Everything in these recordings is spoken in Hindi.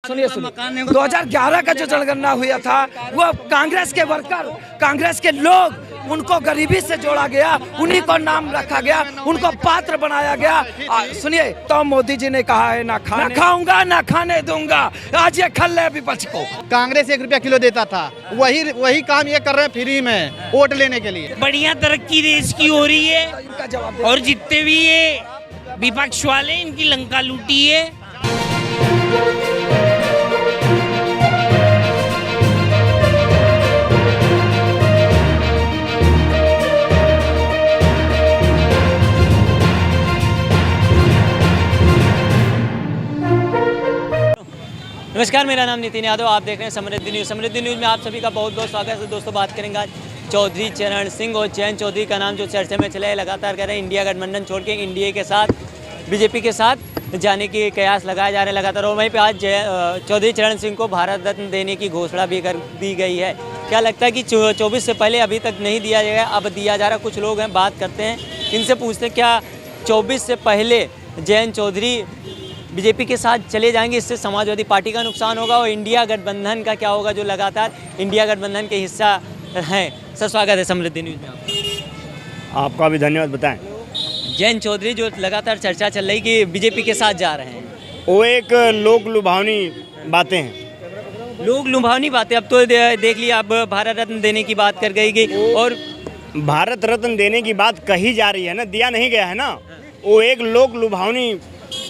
सुनिए 2011 का जो जनगणना हुआ था वो कांग्रेस के वर्कर, कांग्रेस के लोग, उनको गरीबी से जोड़ा गया, उन्हीं को नाम रखा गया, उनको पात्र बनाया गया। सुनिए, तो मोदी जी ने कहा है ना खाऊंगा ना खाने दूंगा, आज ये खल ले विपक्ष को। कांग्रेस 1 रुपया किलो देता था, वही काम ये कर रहे हैं फ्री में वोट लेने के लिए। बढ़िया तरक्की देश की हो रही है और जितने भी ये विपक्ष वाले इनकी लंका लूटी है। नमस्कार, मेरा नाम नितिन यादव, आप देख रहे हैं समृद्धि न्यूज़। समृद्धि न्यूज़ में आप सभी का बहुत बहुत स्वागत है। दोस्तों, बात करेंगे आज चौधरी चरण सिंह और जयंत चौधरी का नाम जो चर्चा में चला है। लगातार कह रहे हैं इंडिया गठबंधन छोड़ के एनडीए के साथ, बीजेपी के साथ जाने के कयास लगाए जा रहे हैं लगातार। और वहीं पे आज चौधरी चरण सिंह को भारत रत्न देने की घोषणा भी कर दी गई है। क्या लगता है कि 24 से पहले अभी तक नहीं दिया जाएगा, अब दिया जा रहा? कुछ लोग हैं, बात करते हैं, इनसे पूछते हैं क्या 24 से पहले जयंत चौधरी बीजेपी के साथ चले जाएंगे, इससे समाजवादी पार्टी का नुकसान होगा, और इंडिया गठबंधन का क्या होगा जो लगातार इंडिया गठबंधन के हिस्सा हैं। सर, स्वागत है समृद्धि न्यूज़ में। आपका भी धन्यवाद। बताएं। जयंत चौधरी जो लगातार चर्चा चल रही कि बीजेपी के साथ जा रहे हैं, वो एक लोक लुभावनी बातें हैं। लोग लुभावनी बातें। अब तो देख लिया, अब भारत रत्न देने की बात कर गई और भारत रत्न देने की बात कही जा रही है ना, दिया नहीं गया है ना। वो एक लोक लुभावनी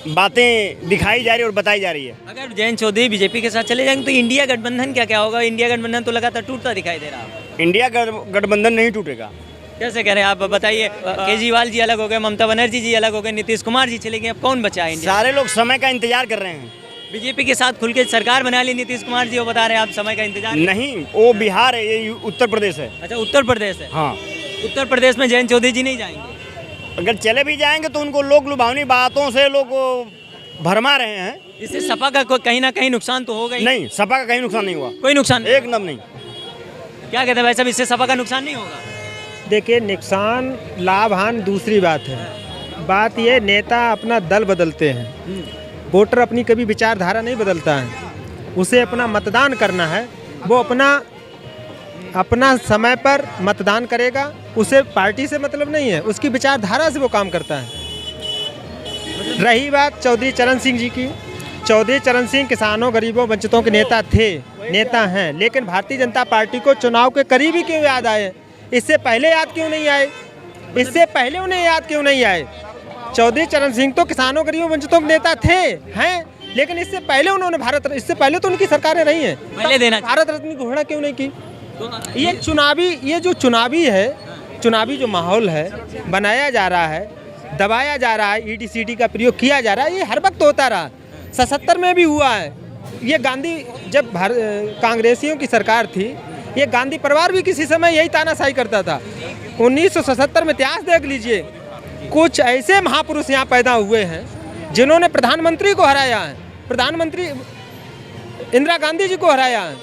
बातें दिखाई जा रही है और बताई जा रही है। अगर जयंत चौधरी बीजेपी के साथ चले जाएंगे तो इंडिया गठबंधन क्या होगा? इंडिया गठबंधन तो लगातार टूटता दिखाई दे रहा है। इंडिया गठबंधन नहीं टूटेगा। कैसे कह रहे हैं आप, बताइए। केजरीवाल जी अलग हो गए, ममता बनर्जी जी अलग हो गए, नीतीश कुमार जी चले गए, अब कौन बचा है? सारे लोग समय का इंतजार कर रहे हैं। बीजेपी के साथ खुल के सरकार बना ली नीतीश कुमार जी, वो बता रहे हैं आप समय का इंतजार नहीं। वो बिहार है, ये उत्तर प्रदेश है। अच्छा, उत्तर प्रदेश है। हाँ, उत्तर प्रदेश में जयंत चौधरी जी नहीं जाएंगे। अगर चले भी जाएंगे तो उनको लोक लुभावनी बातों से लोग भरमा रहे हैं। इससे सपा का कहीं ना कहीं नुकसान तो होगा ही। नहीं, सपा का कहीं नुकसान नहीं हुआ। कोई नुकसान एकदम नहीं। क्या कहते हैं भाई साहब, इससे सपा का नुकसान नहीं होगा? देखिए, नुकसान लाभ हानि दूसरी बात है। बात ये, नेता अपना दल बदलते हैं, वोटर अपनी कभी विचारधारा नहीं बदलता है। उसे अपना मतदान करना है, वो अपना समय पर मतदान करेगा। उसे पार्टी से मतलब नहीं है, उसकी विचारधारा से वो काम करता है। रही बात चौधरी चरण सिंह जी की, चौधरी चरण सिंह किसानों, गरीबों, वंचितों के नेता थे, नेता हैं, लेकिन भारतीय जनता पार्टी को चुनाव के करीब ही क्यों याद आए? इससे पहले याद क्यों नहीं आए? इससे पहले उन्हें याद क्यों नहीं आए? चौधरी चरण सिंह तो किसानों, गरीबों, वंचितों के नेता थे, हैं, लेकिन इससे पहले उन्होंने इससे पहले तो उनकी सरकारें रही हैं, पहले देना भारत रत्न की घोषणा क्यों नहीं की? ये जो चुनावी जो माहौल है बनाया जा रहा है, दबाया जा रहा है, ED-CD का प्रयोग किया जा रहा है, ये हर वक्त होता रहा। 77 में भी हुआ है। ये गांधी, जब कांग्रेसियों की सरकार थी, ये गांधी परिवार भी किसी समय यही तानाशाही करता था। 1977 में इतिहास देख लीजिए, कुछ ऐसे महापुरुष यहाँ पैदा हुए हैं जिन्होंने प्रधानमंत्री को हराया है, प्रधानमंत्री इंदिरा गांधी जी को हराया है,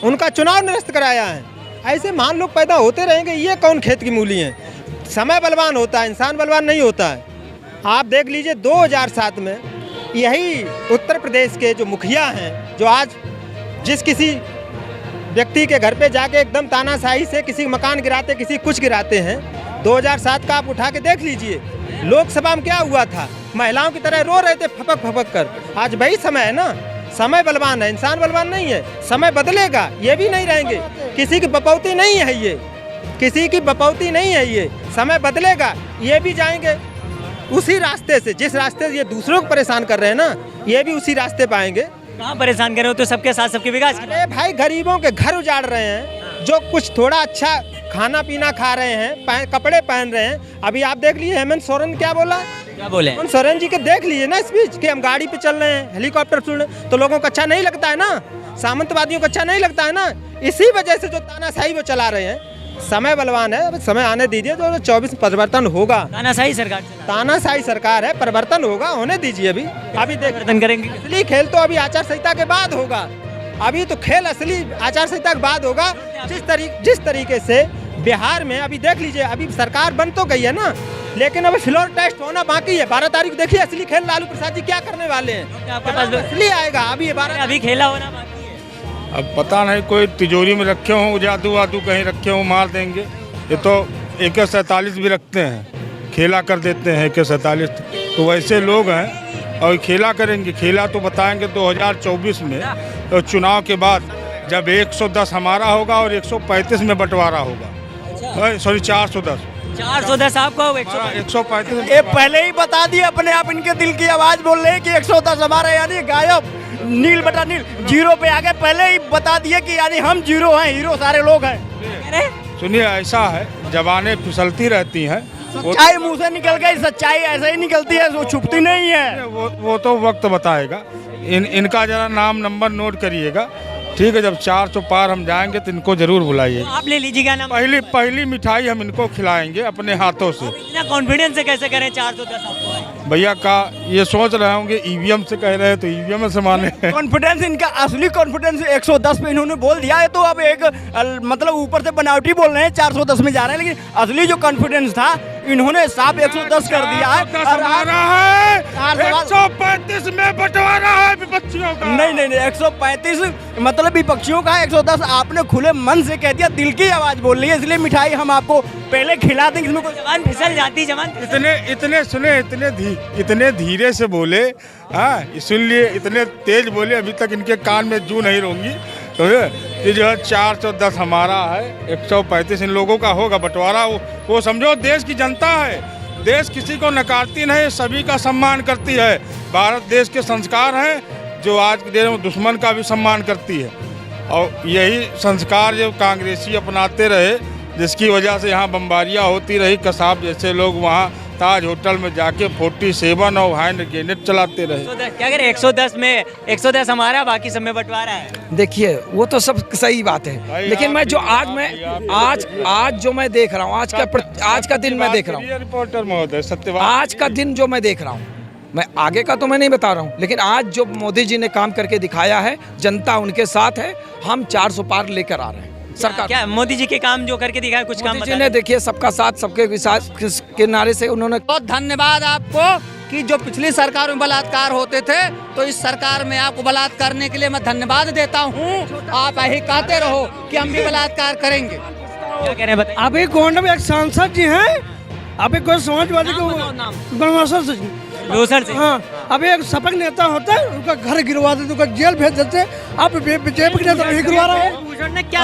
उनका चुनाव निरस्त कराया है। ऐसे महान लोग पैदा होते रहेंगे। ये कौन खेत की मूली हैं? समय बलवान होता है, इंसान बलवान नहीं होता है। आप देख लीजिए 2007 में यही उत्तर प्रदेश के जो मुखिया हैं, जो आज जिस किसी व्यक्ति के घर पे जाके एकदम तानाशाही से किसी मकान गिराते, किसी कुछ गिराते हैं, 2007 का आप उठा के देख लीजिए। लोकसभा में क्या हुआ था? महिलाओं की तरह रो रहे थे फपक फपक कर। आज वही समय है ना। समय बलवान है, इंसान बलवान नहीं है। समय बदलेगा, ये भी नहीं रहेंगे। किसी की बपौती नहीं है ये, किसी की बपौती नहीं है ये। समय बदलेगा, ये भी जाएंगे उसी रास्ते से, जिस रास्ते से ये दूसरों को परेशान कर रहे हैं ना, ये भी उसी रास्ते पे आएंगे। कहाँ परेशान कर रहे हो? तो सबके साथ सबके विकास। अरे भाई, गरीबों के घर उजाड़ रहे हैं, जो कुछ थोड़ा अच्छा खाना पीना खा रहे हैं, कपड़े पहन रहे हैं। अभी आप देख लीजिए हेमंत सोरेन क्या बोला? क्या बोले? हेमंत सोरेन जी के देख लीजिए ना स्पीच, कि हम गाड़ी पे चल रहे हैं, हेलीकॉप्टर सुन रहे हैं, तो लोगों को अच्छा नहीं लगता है ना, सामंतवादियों को अच्छा नहीं लगता है ना। इसी वजह से जो तानाशाही वो चला रहे हैं। समय बलवान है, समय आने दीजिए, तो 24 परिवर्तन होगा। तानाशाही सरकार, तानाशाही सरकार है, परिवर्तन होगा, होने दीजिए। अभी परिवर्तन करेंगे। असली खेल तो अभी आचार संहिता के बाद होगा। अभी तो खेल असली आचार संहिता के बाद होगा। जिस तरीके से बिहार में अभी देख लीजिए, अभी सरकार बन तो गई है ना, लेकिन अब फ्लोर टेस्ट होना बाकी है। 12 तारीख देखिए असली खेल लालू प्रसाद जी क्या करने वाले हैं। आपके पास असली आएगा अभी ये 12 अभी खेला होना बाकी है। अब पता नहीं कोई तिजोरी में रखे हों, जादू वादू कहीं रखे हों, मार देंगे। ये तो AK-47 भी रखते हैं, खेला कर देते हैं AK-47। तो वैसे लोग हैं और खेला करेंगे। खेला तो बताएंगे 2024 में तो चुनाव के बाद जब 110 हमारा होगा और 135 में बंटवारा होगा। सॉरी 410 आपको 135। ये पहले ही बता दिए अपने आप, इनके दिल की आवाज बोल रहे हैं कि 110 हमारा, यानी गायब, नील बटा नील, जीरो पे आगे पहले ही बता दिए कि यानी हम जीरो हैं, हीरो सारे लोग हैं। सुनिए ऐसा है, जबानें फिसलती रहती हैं। सच्चाई मुंह से निकल गई, सच्चाई ऐसे ही निकलती है, वो छुपती नहीं है। वो तो वक्त बताएगा। इनका जरा नाम नंबर नोट करिएगा, ठीक है। जब 400 पार हम जाएंगे तो इनको जरूर बुलाइए। आप ले लीजिएगा ना। पहली मिठाई हम इनको खिलाएंगे अपने हाथों से। इतना कॉन्फिडेंस से कैसे करें 410 आपको? भैया का ये सोच रहे होंगे EVM से कह रहे हैं तो EVM से माने। कॉन्फिडेंस, इनका असली कॉन्फिडेंस 110 पे इन्होंने बोल दिया है, तो अब एक मतलब ऊपर से बनावटी बोल रहे हैं 410 में जा रहे हैं, लेकिन असली जो कॉन्फिडेंस था इन्होंने साफ 110 कर दिया है। 135 में बंटवारा है विपक्षियों का। नहीं, 135 मतलब विपक्षियों का, 110 आपने खुले मन से कह दिया, दिल की आवाज बोल रही है, इसलिए मिठाई हम आपको पहले खिला देंगे। इसमें कोई जवान फिसल जाती, जवान इतने धीरे से बोले, हाँ इसलिए इतने तेज बोले, अभी तक इनके कान में जू नहीं रोंगी। तो ये जो है 410 हमारा है, 135 इन लोगों का होगा बंटवारा। वो समझो देश की जनता है, देश किसी को नकारती नहीं, सभी का सम्मान करती है। भारत देश के संस्कार हैं जो आज के दिन में दुश्मन का भी सम्मान करती है, और यही संस्कार जो कांग्रेसी अपनाते रहे, जिसकी वजह से यहाँ बमबारियाँ होती रही। कसाब जैसे लोग वहाँ ताज होटल में जाके 47 और हैंड ग्रेनेड चलाते रहे। क्या करें 110 में 110 हमारा, बाकी सब में बंटवारा है। देखिए वो तो सब सही बात है, लेकिन मैं जो आज जो मैं देख रहा हूँ, आज का दिन मैं देख रहा हूँ, रिपोर्टर महोदय सत्यवाद, आज का दिन जो मैं देख रहा हूँ, मैं आगे का तो मैं नहीं बता रहा हूँ, लेकिन आज जो मोदी जी ने काम करके दिखाया है, जनता उनके साथ है। हम 400 पार लेकर आ रहे हैं। सरकार क्या मोदी जी के काम जो करके दिखाया, कुछ काम मोदी जी ने देखिए सबका साथ सबके विकास के नारे से उन्होंने। बहुत धन्यवाद आपको कि जो पिछली सरकार में बलात्कार होते थे, तो इस सरकार में आपको बलात्कार करने के लिए मैं धन्यवाद देता हूँ। आप यही कहते रहो कि हम भी बलात्कार करेंगे। क्या कह रहे हैं बताइए। अभी गोंड में एक सांसद जी हैं, अभी कोई समाजवादी को बनवासर से, हाँ, अभी एक सपक नेता होता है, उनका घर गिरवा देते, उनका जेल भेज देते। आप जेब के नेता नहीं गिरवा रहे हैं, क्या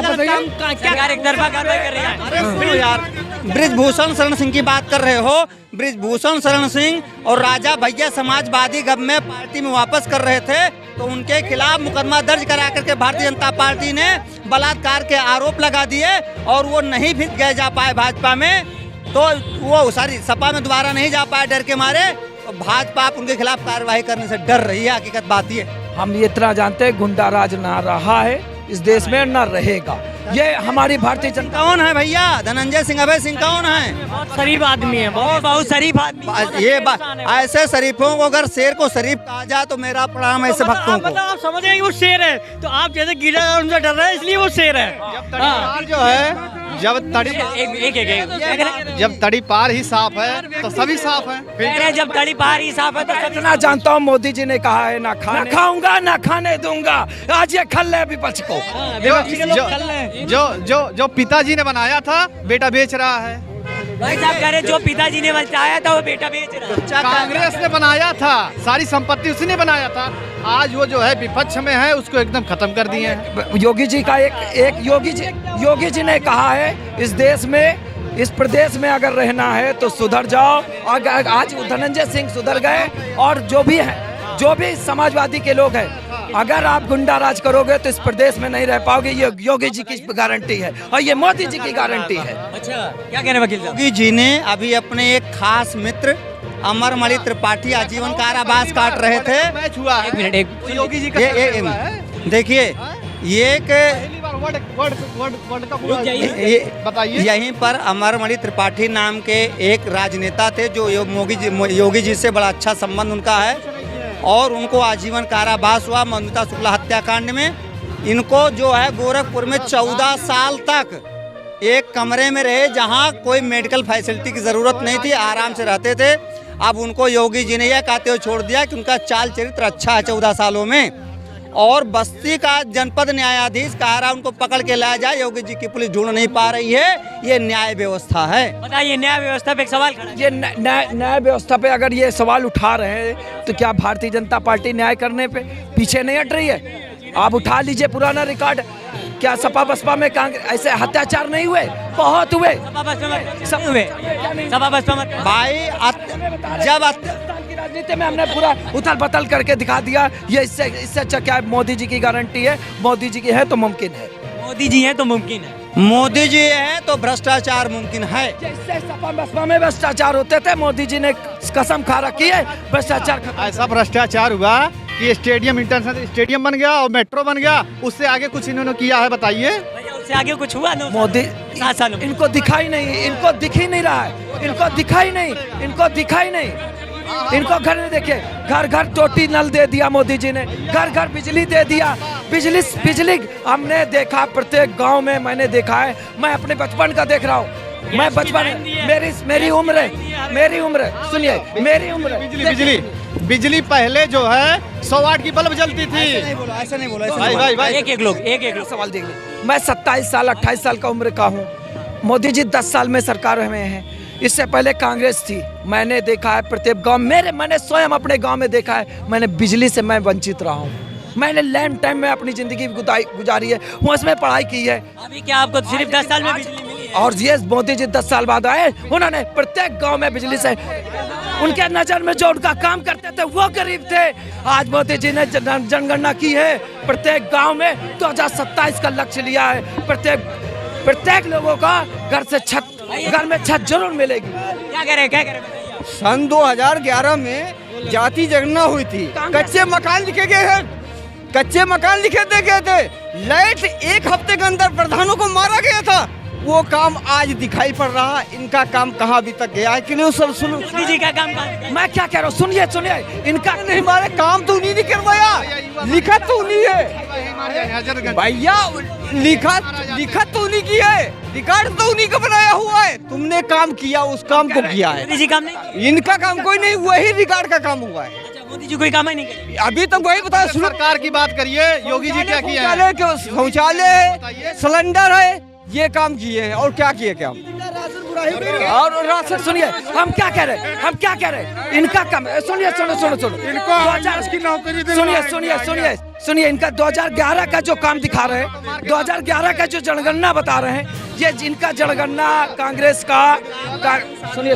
एक तरफा कार्रवाई कर रही है यार। बृजभूषण शरण सिंह की बात कर रहे हो। बृजभूषण शरण सिंह और राजा भैया समाजवादी गवर्नमेंट पार्टी में वापस कर रहे थे, तो उनके खिलाफ मुकदमा दर्ज करा करके भारतीय जनता पार्टी ने बलात्कार के आरोप लगा दिए, और वो नहीं भी गए जा पाए भाजपा में, तो वो सारी सपा में दोबारा नहीं जा पाए डर के मारे। भाजपा आप उनके खिलाफ कार्रवाई करने से डर रही है, हकीकत बात ये। हम ये इतना जानते हैं, गुंडा राज ना रहा है इस देश में, ना रहेगा। ये हमारी भारतीय जनता। कौन है भैया? धनंजय सिंह, अभय सिंह कौन है? बहुत शरीफ आदमी है, बहुत शरीफ आदमी। ये ऐसे शरीफों को अगर शेर को शरीफ कहा जाए तो मेरा प्रणाम ऐसे भक्तों को। आप समझ रहे हैं वो शेर है, तो आप जैसे गीला उनसे डर रहे हैं, इसलिए वो शेर है। जो है जब तड़ी पार ही साफ है तो सभी साफ है। जब तड़ी पार ही साफ है तो सब। इतना जानता हूँ, मोदी जी ने कहा है ना खाऊंगा ना खाने दूंगा। आज ये खल है विपक्ष को। जो पिताजी ने बनाया था, बेटा बेच रहा है। भाई साहब कह रहे जो पिताजी ने बनाया था वो बेटा बेच रहा है। कांग्रेस ने बनाया था, सारी संपत्ति उसी ने बनाया था। आज वो जो है विपक्ष में है, उसको एकदम खत्म कर दिए हैं। योगी जी का एक योगी जी ने कहा है, इस देश में, इस प्रदेश में अगर रहना है तो सुधर जाओ। और आज धनंजय सिंह सुधर गए, और जो भी है, जो भी समाजवादी के लोग हैं, अगर आप गुंडा राज करोगे तो इस प्रदेश में नहीं रह पाओगे। ये योगी जी की गारंटी है, और ये मोदी जी की गारंटी है। अच्छा, क्या कह रहे वकील साहब? योगी जी ने अभी अपने एक खास मित्र अमरमणि त्रिपाठी आजीवन कारावास काट रहे थे। एक मिनट, योगी जी का देखिए, ये बताइए। यहीं पर अमरमणि त्रिपाठी नाम के एक राजनेता थे, जो योगी जी से बड़ा अच्छा संबंध उनका है, और उनको आजीवन कारावास हुआ मधुमिता शुक्ला हत्याकांड में। इनको जो है गोरखपुर में 14 साल तक एक कमरे में रहे जहां कोई मेडिकल फैसिलिटी की ज़रूरत नहीं थी, आराम से रहते थे। अब उनको योगी जी ने यह कहते हुए छोड़ दिया कि उनका चाल चरित्र अच्छा है 14 सालों में। और बस्ती का जनपद न्यायाधीश कह रहा है उनको पकड़ के लाया जाए, योगी जी की पुलिस ढूंढ नहीं पा रही है। ये न्याय व्यवस्था है। बताइए, न्याय व्यवस्था पे एक सवाल खड़ा है। ये न्याय व्यवस्था पे अगर ये सवाल उठा रहे हैं तो क्या भारतीय जनता पार्टी न्याय करने पे पीछे नहीं हट रही है? आप उठा लीजिए पुराना रिकॉर्ड। क्या सपा बसपा में ऐसे अत्याचार नहीं हुए? बहुत हुए। सपा बसपा मत भाई जब की राजनीति में हमने पूरा उथल पथल करके दिखा दिया। ये इससे अच्छा क्या है? मोदी जी की गारंटी है, मोदी जी की है तो मुमकिन है। मोदी जी हैं तो मुमकिन है। मोदी जी है तो भ्रष्टाचार मुमकिन है। जैसे सपा बसपा में भ्रष्टाचार होते थे, मोदी जी ने कसम खा रखी है भ्रष्टाचार खत्म। ऐसा भ्रष्टाचार हुआ कि स्टेडियम इंटरनेशनल स्टेडियम बन गया और मेट्रो बन गया। उससे आगे कुछ इन्होंने किया है? बताइए। भैया उससे आगे कुछ हुआ? मोदी 7 सालों में इनको दिखाई नहीं, इनको दिख ही नहीं रहा है, इनको दिखाई नहीं, इनको दिखाई नहीं। इनको घर में देखिए, घर घर टोटी नल दे दिया मोदी जी ने, घर घर बिजली दे दिया। बिजली हमने देखा प्रत्येक गांव में, मैंने देखा है। मैं अपने बचपन का देख रहा हूँ। मैं बचपन मेरी उम्र है, सुनिए मेरी उम्र। बिजली पहले जो है 100 वाट की बल्ब जलती थी। ऐसा नहीं बोला। भाई एक लोग सवाल देख लीजिए। मैं 27 साल 28 साल का उम्र का हूँ। मोदी जी 10 साल में सरकार में हैं। इससे पहले कांग्रेस थी। मैंने देखा है प्रत्येक गांव, मैंने स्वयं अपने गांव में देखा है। मैंने बिजली से मैं वंचित रहा हूँ। मैंने लैंड टाइम में अपनी जिंदगी गुजारी है, उसमें पढ़ाई की है। अभी क्या आपको सिर्फ 10 साल में बिजली मिली है? और ये मोदी जी 10 साल बाद आए, उन्होंने प्रत्येक गांव में बिजली से, उनके नजर में जो उनका काम करते थे वो गरीब थे। आज मोदी जी ने जनगणना की है प्रत्येक गांव में। 2027 का लक्ष्य लिया है। प्रत्येक लोगों का घर में छत जरूर मिलेगी। क्या कह रहे हैं? सन 2011 में जाति जनगणना हुई थी। कच्चे मकान लिखे गए हैं, कच्चे मकान लिखे गए थे। लाइट 1 हफ्ते के अंदर प्रधानों को मारा गया था। वो काम आज दिखाई पड़ रहा है। इनका काम कहाँ अभी तक गया है कि नहीं? सब सुनो। मोदी जी का काम कहाँ? मैं क्या कह रहा हूँ, सुनिए। इनका नहीं मारे, काम तो उन्हीं ने करवाया, लिखा तो उन्हीं है भैया, लिखा तो उन्हीं की है, रिकॉर्ड तो उन्हीं का बनाया हुआ है। तुमने काम किया, उस काम को किया है। मोदी जी काम नहीं? इनका काम कोई नहीं, वही रिकॉर्ड का काम हुआ है। मोदी जी कोई काम ही नहीं करे। अभी तक वही बताया। सरकार की बात करिए, योगी जी क्या किया है? शौचालय है, सिलेंडर है, ये काम किए हैं। और क्या किए? क्या और राशन? सुनिए, हम क्या कह रहे हैं? इनका काम सुनिए। सुनिए, इनका 2011 का जो काम दिखा रहे हैं, 2011 का जो जनगणना बता रहे हैं, ये इनका जनगणना कांग्रेस का सुनिए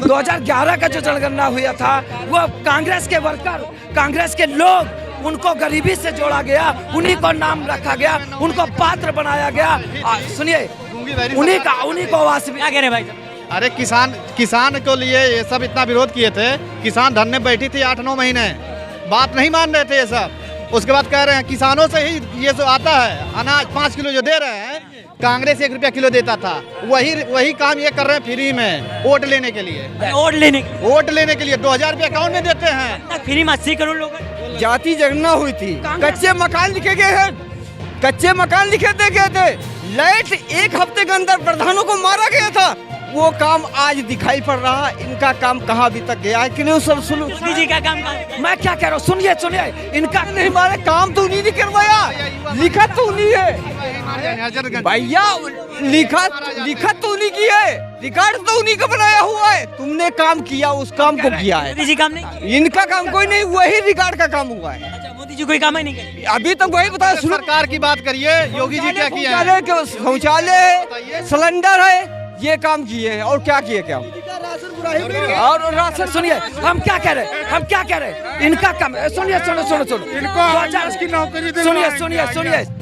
2011 का जो जनगणना हुआ था, वो कांग्रेस के वर्कर, कांग्रेस के लोग, उनको गरीबी से जोड़ा गया, उन्हीं को नाम रखा गया, उनको पात्र बनाया गया। सुनिए, उन्हीं को आवाज। क्या कह रहे हैं भाई? अरे किसान को लिए ये सब इतना विरोध किए थे। किसान धरने बैठी थी 8-9 महीने, बात नहीं मान रहे थे ये सब। उसके बाद कह रहे हैं किसानों से ही ये जो आता है अनाज 5 किलो जो दे रहे हैं, कांग्रेस 1 रुपया किलो देता था। वही काम ये कर रहे हैं फ्री में, वोट लेने के लिए। वोट लेने के लिए 2000 रुपया अकाउंट में देते हैं। फ्री में 80 करोड़ लोग। जाति जनगणना हुई थी, कच्चे मकान लिखे गए हैं, कच्चे मकान लिखे गए थे। लाइट 1 हफ्ते के अंदर प्रधानों को मारा गया था। वो काम आज दिखाई पड़ रहा है। इनका काम कहाँ अभी तक गया है कि नहीं? सब सुनो। मोदी जी का काम कहाँ? मैं क्या कह रहा हूँ, सुनिए। इनका नहीं मारे, काम तो उन्हीं ने करवाया, लिखा तो उन्हीं है भैया, लिखा तो उन्हीं की है, रिकॉर्ड तो उन्हीं का बनाया हुआ है। तुमने काम किया, उस काम को किया है। मोदी जी काम नहीं? इनका काम कोई नहीं, वही रिकॉर्ड का काम हुआ है। मोदी जी कोई काम ही नहीं करे। अभी तक वही बताया। सरकार की बात करिए, योगी जी क्या किया है? शौचालय है, सिलेंडर है, ये काम किए हैं। और क्या किए? क्या और राशन? सुनिए, हम क्या कह रहे हैं? इनका काम सुनिए।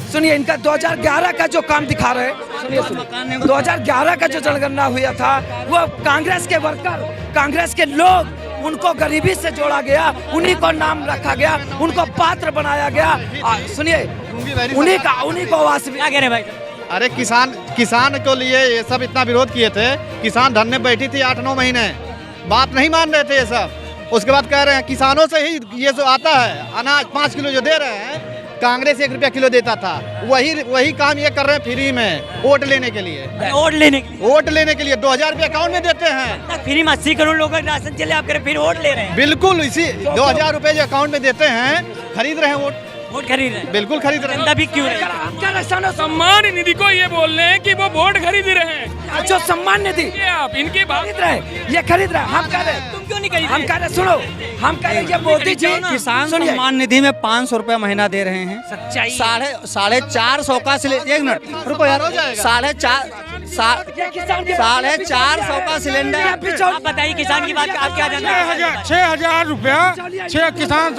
सुनिए, इनका 2011 का जो काम दिखा रहे हैं, 2011 का जो जनगणना हुआ था, वो कांग्रेस के वर्कर, कांग्रेस के लोग, उनको गरीबी से जोड़ा गया, उन्हीं को नाम रखा गया, उनको पात्र बनाया गया। सुनिए, उन्हीं को आवाज। क्या कह रहे हैं भाई? अरे किसान को लिए ये सब इतना विरोध किए थे। किसान धरने बैठी थी 8-9 महीने, बात नहीं मान रहे थे ये सब। उसके बाद कह रहे हैं किसानों से ही ये जो आता है अनाज 5 किलो जो दे रहे हैं, कांग्रेस 1 रुपया किलो देता था, वही काम ये कर रहे हैं फ्री में वोट लेने के लिए। वोट लेने के लिए वोट लेने के लिए 2000 रुपया अकाउंट में देते हैं। फ्री में 80 करोड़ लोगों का राशन चले, आप कह रहे फिर वोट ले रहे हैं। बिल्कुल, इसी 2000 रुपए जो अकाउंट में देते हैं, खरीद रहे हैं वोट खरीद रहे हैं। बिल्कुल खरीद रहे हैं। जनता भी क्यों रहे? सम्मान निधि को ये बोल रहे हैं कि वो वोट खरीद रहे हैं। जो सम्मान निधि ये आप इनकी बात खरीद रहे, ये खरीद रहे, हम कह रहे, तुम क्यों नहीं खरीद? हम कह रहे, सुनो, हम कह रहे, ये मोदी जी किसान सुनिए, सम्मान निधि में 500 रुपया महीना दे रहे हैं। सच्चाई साढ़े 400 का सिलेंडर, 1 मिनट रुको यार, 450 का सिलेंडर। आप बताइए किसान की बात, आप क्या जानते हैं? 6,000 रुपया, 6 किसान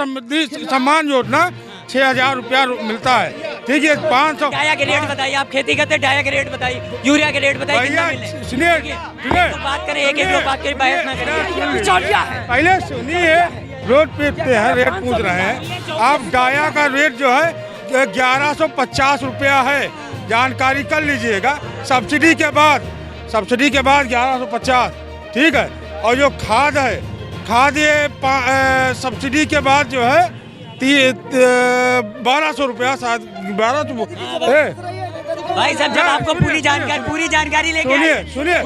सम्मान योजना 6,000 रुपया मिलता है। ठीक है, 500 डाया के रेट बताइए, आप खेती करते हैं, डाया के रेट बताइए, यूरिया के रेट बताइए, कितना मिले? सुनिए, तो बात करें, एक लोग बात करें, बहस ना करें। बिचौलिया है। पहले सुनिए, रोड पे हैं, रेट पूछ रहे हैं आप। डाया का रेट जो है 1150 रुपया है, जानकारी कर लीजिएगा। सब्सिडी के बाद 1150, ठीक है। और जो खाद है, खाद ये सब्सिडी के बाद जो है 1200 रुपया, शायद 1200। भाई साहब, जब आपको पूरी जानकारी लेके सुनिए,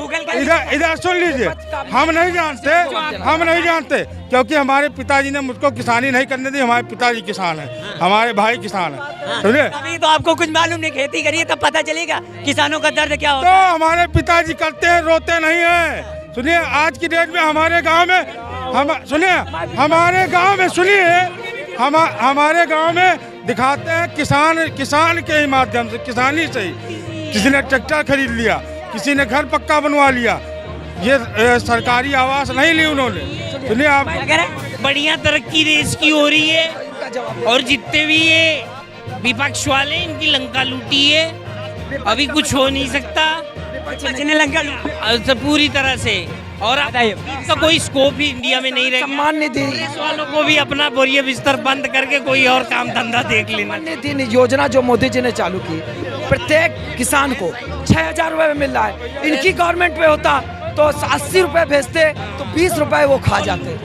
इधर सुन लीजिए। हम नहीं जानते क्योंकि हमारे पिताजी ने मुझको किसानी नहीं करने दी। हमारे पिताजी किसान हैं, हमारे भाई किसान हैं, सुनिए। अभी तो आपको कुछ मालूम नहीं, खेती करिए तब पता चलेगा किसानों का दर्द क्या होता तो है। हमारे पिताजी करते हैं, रोते नहीं है। सुनिए, आज की डेट में हमारे गांव में हमारे गांव में दिखाते हैं किसान के ही माध्यम से, किसानी से ही। किसी ने ट्रैक्टर खरीद लिया, किसी ने घर पक्का बनवा लिया। ये सरकारी आवास नहीं ली उन्होंने। सुनिए, आप बढ़िया तरक्की देश की हो रही है, और जितने भी ये विपक्ष वाले, इनकी लंका लूटी है। अभी कुछ हो नहीं सकता पूरी तरह से। और इसका कोई स्कोप ही इंडिया में नहीं रहेगा। सम्मान निधि वालों को भी अपना बोरिया बिस्तर बंद करके कोई और काम धंधा देख लेना। सम्मान निधि योजना जो मोदी जी ने चालू की, प्रत्येक किसान को 6,000 रुपए में मिल रहा है। इनकी गवर्नमेंट में होता तो 80 रुपए भेजते तो 20 रुपए वो खा जाते,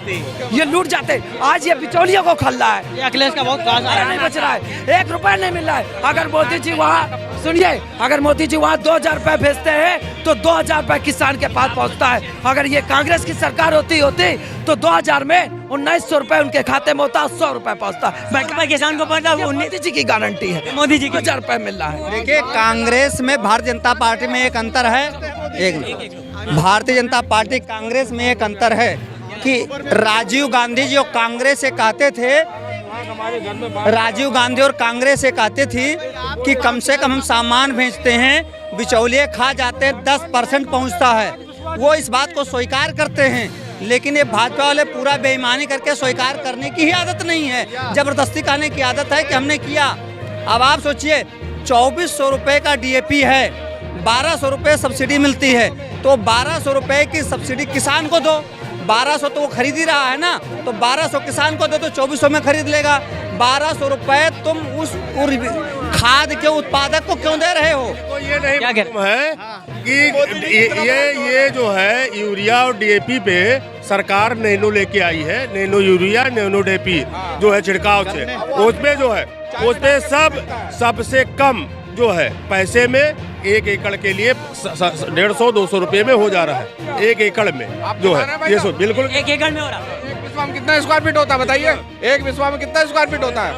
ये लूट जाते। आज ये बिचौलियों को खल रहा है। अखिलेश का बहुत नहीं बच रहा है, 1 रुपया नहीं मिल रहा है। अगर मोदी जी वहाँ, सुनिए, अगर मोदी जी वहाँ 2,000 रुपए भेजते हैं तो 2,000 रुपए किसान के पास पहुँचता है। अगर ये कांग्रेस की सरकार होती तो 2000 में 1900 रुपए उनके खाते में होता, 100 रुपए पहुँचता। किसान को पता, मोदी जी की गारंटी है, मोदी जी 2,000 रुपए मिल रहा है। देखिए, कांग्रेस में भारतीय जनता पार्टी में एक अंतर है। भारतीय जनता पार्टी कांग्रेस में एक अंतर है कि राजीव गांधी जी और कांग्रेस से कहते थे, राजीव गांधी और कांग्रेस से कहते थी कि कम से कम हम सामान भेजते हैं, बिचौलिए खा जाते हैं, 10% पहुंचता है। वो इस बात को स्वीकार करते हैं, लेकिन ये भाजपा वाले पूरा बेईमानी करके स्वीकार करने की ही आदत नहीं है, जबरदस्ती कहने की आदत है कि हमने किया। अब आप सोचिए, 2400 रुपये का DAP है, 1200 रुपये सब्सिडी मिलती है, तो 1200 रुपये की सब्सिडी किसान को दो। 1200 तो वो खरीद ही रहा है ना, तो 1200 किसान को दो तो 2400 में खरीद लेगा। 1200 रुपये तुम उस खाद के उत्पादक को क्यों दे रहे हो? तो ये नहीं है कि ये जो है यूरिया और DAP पे सरकार नैनो लेके आई है, नैनो यूरिया, नैनो DAP जो है छिड़काव से, उसमें जो है उसमें सबसे कम जो है पैसे में 1 एकड़ के लिए 150-200 रुपये में हो जा रहा है, 1 एकड़ में जो है। ये सो बिल्कुल 1 एकड़ में हो रहा है। विश्वा में कितना स्क्वायर फीट होता है बताइए? एक विश्वा में कितना स्क्वायर फीट होता है?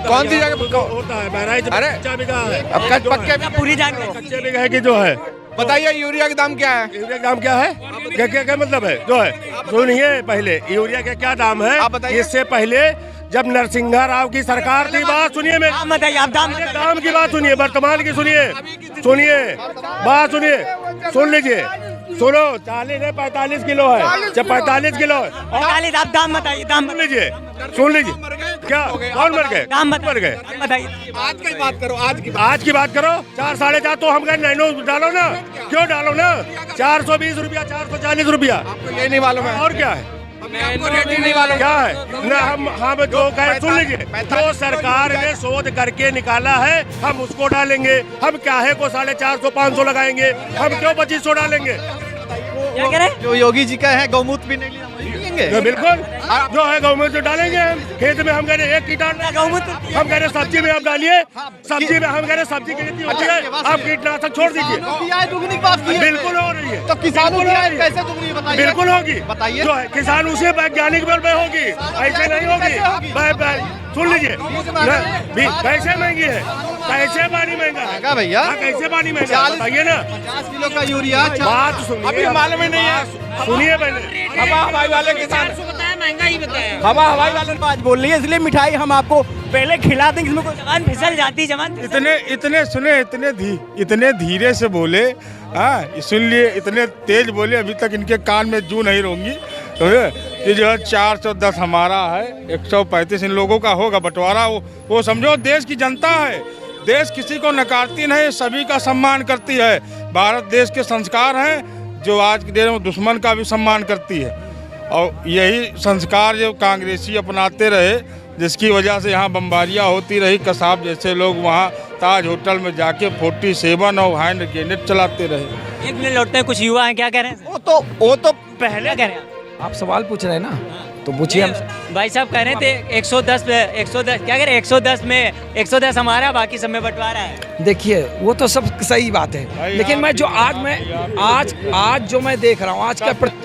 कौन सी जगह होता है? बहराइच अरे बिघा है, अब पक्के पूरी जानकारी कच्चे बिघा है कि जो है। बताइए यूरिया का दाम क्या है? यूरिया का दाम क्या है? क्या मतलब है जो है? सुनिए, पहले यूरिया का क्या दाम है? इससे पहले जब नरसिंहा राव की सरकार थी, बात सुनिए, मैं बताइए, आप दाम की बात सुनिए, वर्तमान की सुनिए, बात सुनिए, सुन लीजिए, सुनो। 40 है, 45 किलो है, जब 45 किलो है, 45, आप दाम बताइए, दाम सुन लीजिए। क्या कौन मर गए? दाम मर गए। बताइए। आज की बात करो, आज की बात करो। 4-4.5 तो हम कहें नैनो डालो ना, क्यों डालो ना? 420 रुपया, 440 रुपया, आपको ये नहीं मालूम है? और क्या है? क्या है ना? हम जो कहे, सुन लीजिए, जो सरकार ने शोध करके निकाला है हम उसको डालेंगे। हम क्या है को 450-500 लगाएंगे, हम क्यों 2500 डालेंगे? क्या कह रहे हैं? जो योगी जी का है, गौमूत्र भी नहीं डालेंगे? बिल्कुल, जो है गवर्नमेंट से डालेंगे हम। खेत में हम कह रहे एक कीटनाशक, हम कह रहे सब्जी में आप डालिए, सब्जी में हम कह रहे सब्जी की खेती होती है, आप कीटनाशक छोड़ दीजिए। दुगनी बात की है। बिल्कुल हो रही है। तो किसानों की आय कैसे दुगनी बताइए? बिल्कुल होगी, बताइए। जो है किसान उसे वैज्ञानिक बल में होगी, ऐसे नहीं होगी। सुन लीजिए, कैसे महंगी है, कैसे पानी महंगा है भैया, कैसे पानी महंगा बताइए ना। 50 किलो का यूरिया बात सुनिए, अभी मालूम ही नहीं है। सुनिए पहले। हवा हवाई वाले किसान बताया, महंगा ही बताया। हवा हवाई वाले बात बोल रही है, इसलिए मिठाई हम आपको पहले खिला देंगे। इसमें कोई जवान फिसल जाती, जवान इतने धीरे से बोले, हाँ सुन लिए, इतने तेज बोले, अभी तक इनके कान में जू नहीं रोंगी। तो ये जो है 410 हमारा है, 135 इन लोगों का होगा बंटवारा। वो समझो देश की जनता है, देश किसी को नकारती नहीं, सभी का सम्मान करती है। भारत देश के संस्कार हैं जो आज के दिन में दुश्मन का भी सम्मान करती है, और यही संस्कार जो कांग्रेसी अपनाते रहे, जिसकी वजह से यहाँ बमबारियाँ होती रही। कसाब जैसे लोग वहाँ ताज होटल में जाके 47 और हैंड ग्रेनेड चलाते रहे। एक मिनट लौटते हैं, कुछ युवा हैं, क्या कह रहे हैं? वो तो पहले क्या कह रहे हैं आप सवाल पूछ रहे हैं ना, तो पूछिए। भाई साहब कह रहे थे 110 क्या कह रहे हैं, 110 में 110 हमारा, बाकी सब में बंटवारा है। देखिए वो तो सब सही बात है, लेकिन मैं जो आज जो मैं देख रहा हूँ,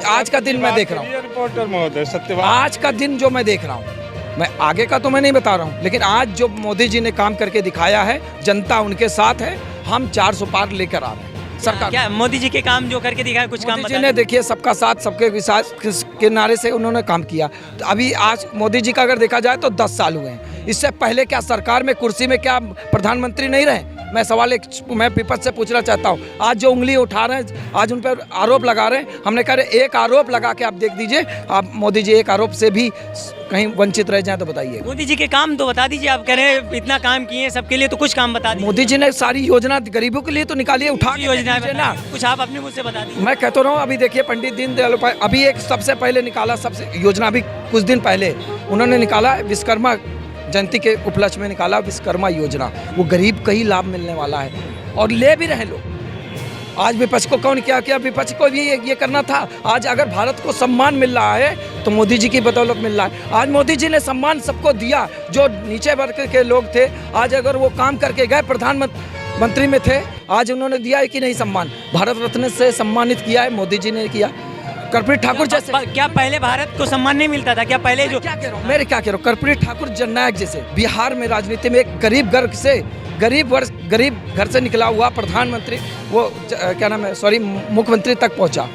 आज का दिन मैं देख रहा हूँ, रिपोर्टर महोदय सत्यवान, आज का दिन जो मैं देख रहा हूँ, मैं आगे का तो मैं नहीं बता रहा हूँ, लेकिन आज जो मोदी जी ने काम करके दिखाया है, जनता उनके साथ है, हम 400 पार लेकर आ रहे हैं। सरकार क्या मोदी जी के काम जो करके दिखाया, कुछ काम मोदी जी ने देखिए सबका साथ सबके विकास के नारे से उन्होंने काम किया। तो अभी आज मोदी जी का अगर देखा जाए तो 10 साल हुए हैं। इससे पहले क्या सरकार में कुर्सी में क्या प्रधानमंत्री नहीं रहे? मैं सवाल मैं विपक्ष से पूछना चाहता हूँ। आज जो उंगली उठा रहे हैं, आज उन पर आरोप लगा रहे हैं, हमने कहा एक आरोप लगा के आप देख दीजिए, आप मोदी जी एक आरोप से भी कहीं वंचित रह जाए तो बताइए। मोदी जी के काम तो बता दीजिए, आप कह रहे हैं इतना काम किए हैं सबके लिए, तो कुछ काम बता दीजिए। मोदी जी ने सारी योजना गरीबों के लिए तो निकालिए, उठा के योजना ना, कुछ आप अपने मुझ से बता दीजिए। मैं कहता रहा हूँ, अभी देखिए पंडित दीनदयाल उपाध्याय अभी एक सबसे पहले निकाला, सबसे योजना अभी कुछ दिन पहले उन्होंने निकाला, विश्वकर्मा जयंती के उपलक्ष्य में निकाला विश्वकर्मा योजना। वो गरीब का ही लाभ मिलने वाला है और ले भी रहे लोग। आज विपक्ष को कौन क्या किया? विपक्ष को भी ये करना था। आज अगर भारत को सम्मान मिल रहा है तो मोदी जी की बदौलत मिल रहा है। आज मोदी जी ने सम्मान सबको दिया, जो नीचे वर्ग के लोग थे, आज अगर वो काम करके गए, प्रधानमंत्री में थे, आज उन्होंने दिया है कि नहीं सम्मान? भारत रत्न से सम्मानित किया है, मोदी जी ने किया। कर्पूरी ठाकुर जैसे, क्या पहले भारत को सम्मान नहीं मिलता था? क्या पहले जो क्या कह रहा हूँ, मेरे क्या कह रहा हूँ, कर्पूरी ठाकुर जननायक जैसे बिहार में राजनीति में एक गरीब वर्ग से, गरीब घर से निकला हुआ प्रधानमंत्री, वो क्या नाम है, सॉरी, मुख्यमंत्री तक पहुंचा।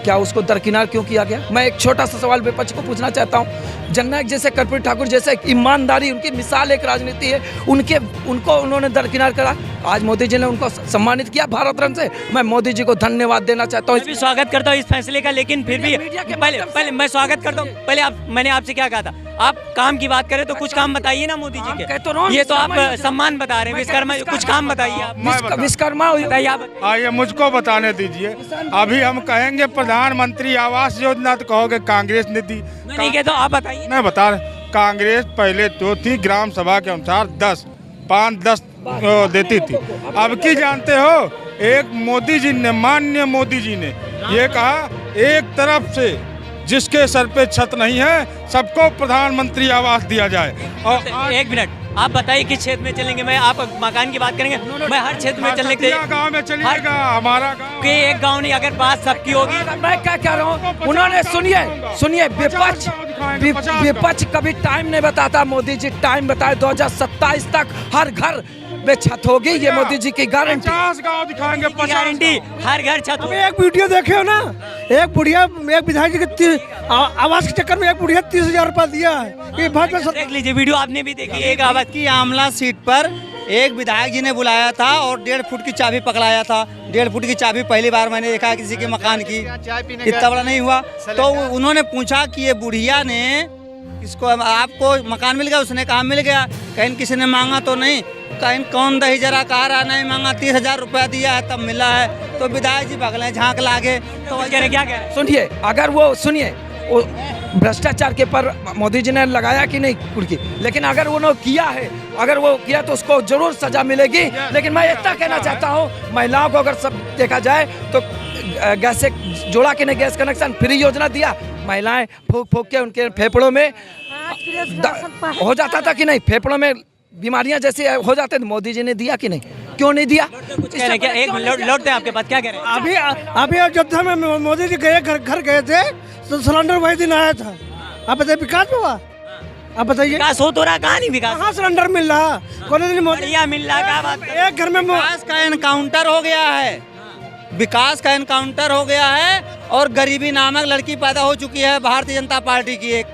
क्या उसको दरकिनार क्यों किया गया? मैं एक छोटा सा सवाल विपक्ष को पूछना चाहता हूं। जननायक जैसे, कर्पूरी ठाकुर जैसे ईमानदारी, उनकी मिसाल एक राजनीति है, उनको उन्होंने दरकिनार करा। आज मोदी जी ने उनको सम्मानित किया भारत रत्न से। मैं मोदी जी को धन्यवाद देना चाहता हूँ। मैं भी स्वागत करता हूँ इस फैसले का, लेकिन फिर भी पहले मैं स्वागत करता हूँ। पहले मैंने आपसे क्या कहा था, आप काम की बात करें तो कुछ काम बताइए ना मोदी जी के। ये तो आप सम्मान बता रहे हैं, विश्वकर्मा, कुछ काम बताइए आप। विश्वकर्मा बताइए आप। आइए मुझको बताने दीजिए। अभी हम कहेंगे प्रधानमंत्री आवास योजना तो कहोगे कांग्रेस ने दी। नहीं कहता, आप बताइए। मैं बता रहा, कांग्रेस पहले तो थी ग्राम सभा के अनुसार 5-10 देती थी। अब की जानते हो, एक मोदी जी ने, माननीय मोदी जी ने ये कहा, एक तरफ से जिसके सर पे छत नहीं है सबको प्रधानमंत्री आवास दिया जाए। और एक मिनट, आप बताइए किस क्षेत्र में चलेंगे? मैं आप मकान की बात करेंगे, मैं हर क्षेत्र में चलने के गाँव में चलिएगा, हमारा गाँव के एक गाँव नहीं, अगर बात सबकी होगी। मैं क्या कह रहा हूँ, उन्होंने सुनिए विपक्ष कभी टाइम नहीं बताता, मोदी जी टाइम बताए 2027 तक हर घर में छत होगी, ये मोदी जी की गारंटी। 50 गाँव दिखाएंगे, 50 गारंटी, हर घर छत होगी। एक वीडियो देखे हो ना, एक बुढ़िया, एक विधायक जी के आवास के चक्कर में एक बुढ़िया 30,000 रुपया दिया है। ये भाजपा देख लीजिए वीडियो, आपने भी देखी। एक आवाज की आमला सीट पर एक विधायक जी ने बुलाया था और 1.5 फुट की चाबी पकड़ाया था। 1.5 फुट की चाबी पहली बार मैंने देखा किसी के मकान की, इतना बड़ा नहीं हुआ। तो उन्होंने पूछा कि ये बुढ़िया ने इसको, आपको मकान मिल गया? उसने कहा मिल गया। कहीं किसी ने मांगा तो नहीं? कहीं कौन दही जरा कह रहा नहीं मांगा, 30,000 रुपया दिया है तब मिला है। तो विधायक जी बगले झांक लागे। तो कह रहे क्या कह रहे? सुनिए, अगर वो सुनिए, वो भ्रष्टाचार के पर मोदी जी ने लगाया कि नहीं कुर्की, लेकिन अगर उन्होंने किया है, अगर वो किया तो उसको जरूर सजा मिलेगी। लेकिन मैं इतना कहना चाहता हूँ, महिलाओं को अगर सब देखा जाए तो गैस से जोड़ा कि नहीं, गैस कनेक्शन फ्री योजना दिया, महिलाएं फूक फूक के उनके फेफड़ों में हो जाता था कि नहीं, फेफड़ों में बीमारियां जैसी हो जाते थे। मोदी जी ने दिया कि नहीं, क्यों नहीं दिया? कुछ कह रहे हैं क्या? एक मिनट लौटते हैं आपके पास, क्या कह रहे हैं? अभी अयोध्या में मोदी जी गए घर गए थे तो सिलेंडर वही दिन आया था। आप बताइए विकास हुआ? आप बताइए विकास हो तो रहा, कहाँ नहीं विकास? कहाँ सिलेंडर मिल रहा? कौन दिन मोदी बढ़िया मिल रहा, क्या बात है? एक घर में विकास का एनकाउंटर हो गया है, विकास का एनकाउंटर हो गया है और गरीबी नामक लड़की पैदा हो चुकी है भारतीय जनता पार्टी की। एक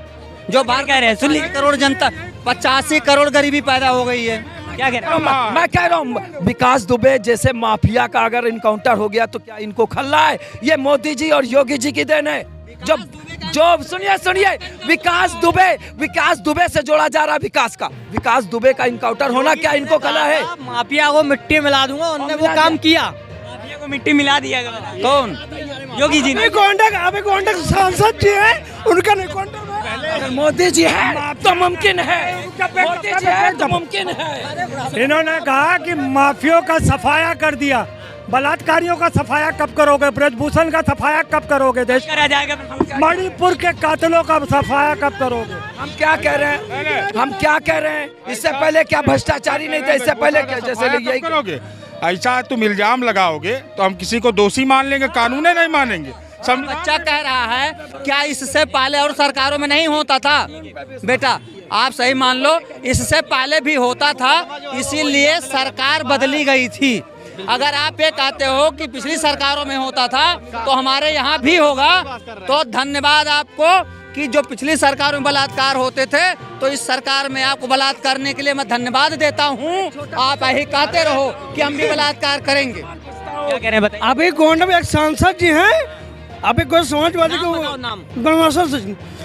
जो बाहर कह रहे हैं, सुन लीजिए। करोड़ जनता, 85 करोड़ गरीबी पैदा हो गई है। क्या कह रहे हैं? मैं कह रहा हूँ विकास दुबे जैसे माफिया का अगर इनकाउंटर हो गया तो क्या इनको खल्ला है? ये मोदी जी और योगी जी की देन है। जो सुनिए विकास दुबे से जोड़ा जा रहा विकास दुबे का इनकाउंटर होना क्या इनको खल्ला है? माफिया को मिट्टी मिला दूंगा, उन्होंने वो काम किया, माफिया को मिट्टी मिला दिया। कौन? योगी जी ने। अभी सांसद जी है, उनका नहीं काउंटर अगर मोदी जी है तो मुमकिन है, मोदी जी है तो मुमकिन है। इन्होंने कहा कि माफियों का सफाया कर दिया, बलात्कारियों का सफाया कब करोगे? ब्रजभूषण का सफाया कब करोगे? देश करा जाएगा। मणिपुर के कातिलों का सफाया कब करोगे? हम क्या कह रहे हैं? इससे पहले क्या भ्रष्टाचारी नहीं था? इससे पहले क्या जैसे यही करोगे? ऐसा तुम इल्जाम लगाओगे तो हम किसी को दोषी मान लेंगे, कानून नहीं मानेंगे। बच्चा कह रहा है क्या इससे पहले और सरकारों में नहीं होता था? बेटा आप सही मान लो, इससे पहले भी होता था, इसीलिए सरकार बदली गई थी। अगर आप ये कहते हो कि पिछली सरकारों में होता था तो हमारे यहाँ भी होगा, तो धन्यवाद आपको कि जो पिछली सरकारों में बलात्कार होते थे तो इस सरकार में आपको बलात्कार करने के लिए मैं धन्यवाद देता हूँ। आप यही कहते रहो कि हम भी बलात्कार करेंगे। क्या कह रहे हैं बताइए? अभी गोंड में एक सांसद जी हैं, अभी कोई समाजवादी को बनवासर से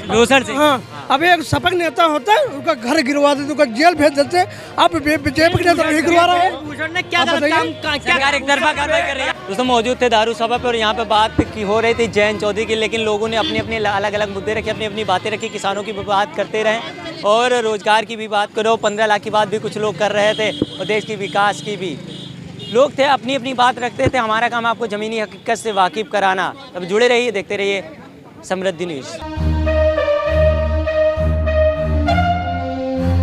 लोसर से। हाँ, अभी एक सपक नेता होता है, उनका घर गिरवा देते, उनका जेल भेज देते। आप जेब के नेता नहीं गिरवा रहे हैं? भूषण ने क्या एक तरफा कार्रवाई कर रही है? दोस्तों मौजूद थे दारू सभा पे और यहाँ पे बात की हो रही थी जयंत चौधरी की, लेकिन लोगों ने अपने अपने अलग अलग मुद्दे रखे, अपनी अपनी बातें रखी। किसानों की भी बात करते रहे और रोजगार की भी बात करो। 15 लाख की बात भी कुछ लोग कर रहे थे और देश की विकास की भी लोग थे, अपनी अपनी बात रखते थे। हमारा काम आपको ज़मीनी हकीकत से वाकिफ़ कराना। अब जुड़े रहिए, देखते रहिए समृद्धि न्यूज़।